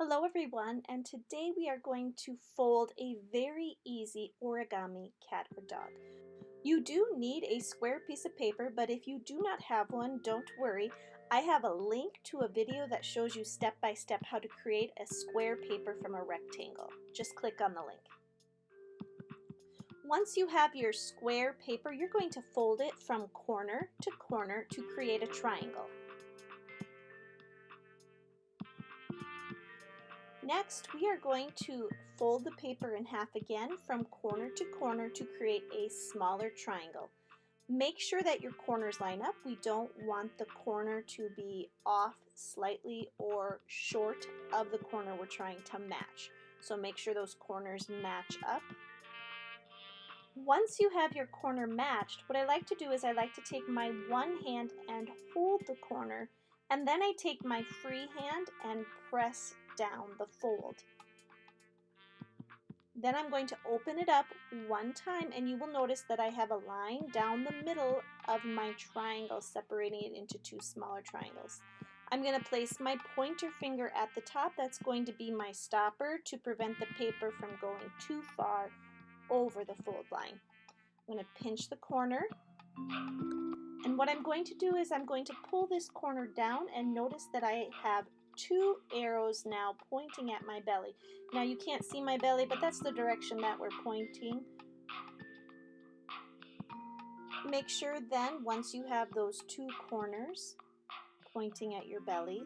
Hello everyone, and today we are going to fold a very easy origami cat or dog. You do need a square piece of paper, but if you do not have one, don't worry. I have a link to a video that shows you step by step how to create a square paper from a rectangle. Just click on the link. Once you have your square paper, you're going to fold it from corner to create a triangle. Next, we are going to fold the paper in half again from corner to create a smaller triangle. Make sure that your corners line up. We don't want the corner to be off slightly or short of the corner we're trying to match. So make sure those corners match up. Once you have your corner matched, what I like to do is I like to take my one hand and hold the corner, and then I take my free hand and press down the fold. Then I'm going to open it up one time, and you will notice that I have a line down the middle of my triangle, separating it into two smaller triangles. I'm going to place my pointer finger at the top. That's going to be my stopper to prevent the paper from going too far over the fold line. I'm going to pinch the corner, and what I'm going to do is I'm going to pull this corner down, and notice that I have two arrows now pointing at my belly. Now you can't see my belly, but that's the direction that we're pointing. Make sure then, once you have those two corners pointing at your belly,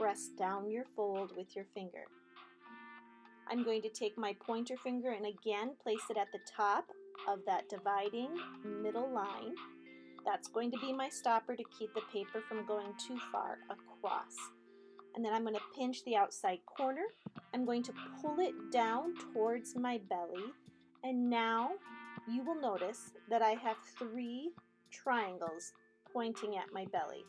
press down your fold with your finger. I'm going to take my pointer finger and again place it at the top of that dividing middle line. That's going to be my stopper to keep the paper from going too far across. And then I'm going to pinch the outside corner. I'm going to pull it down towards my belly, and now you will notice that I have three triangles pointing at my belly.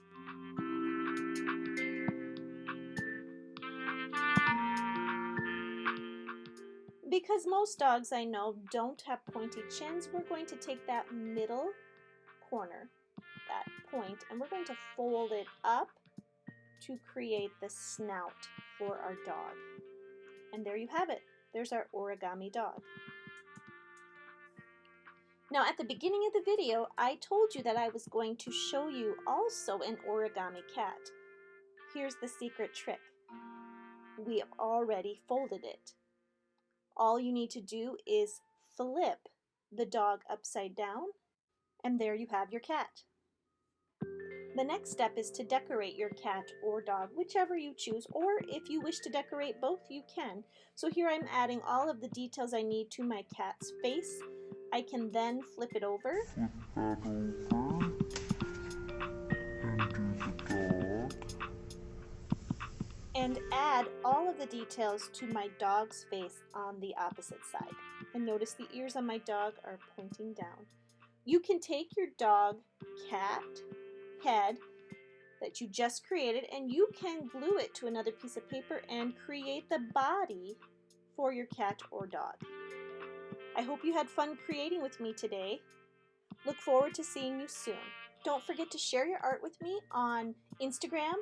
Because most dogs I know don't have pointy chins, we're going to take that middle corner, that point, and we're going to fold it up to create the snout for our dog. And there you have it. There's our origami dog. Now at the beginning of the video, I told you that I was going to show you also an origami cat. Here's the secret trick. We have already folded it. All you need to do is flip the dog upside down, and there you have your cat. The next step is to decorate your cat or dog, whichever you choose, or if you wish to decorate both, you can. So here I'm adding all of the details I need to my cat's face. I can then flip it over. And add all of the details to my dog's face on the opposite side. And notice the ears on my dog are pointing down. You can take your dog, cat, head that you just created, and you can glue it to another piece of paper and create the body for your cat or dog. I hope you had fun creating with me today. Look forward to seeing you soon. Don't forget to share your art with me on Instagram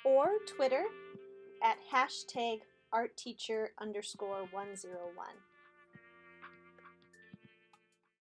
or Twitter at #ArtTeacher_101.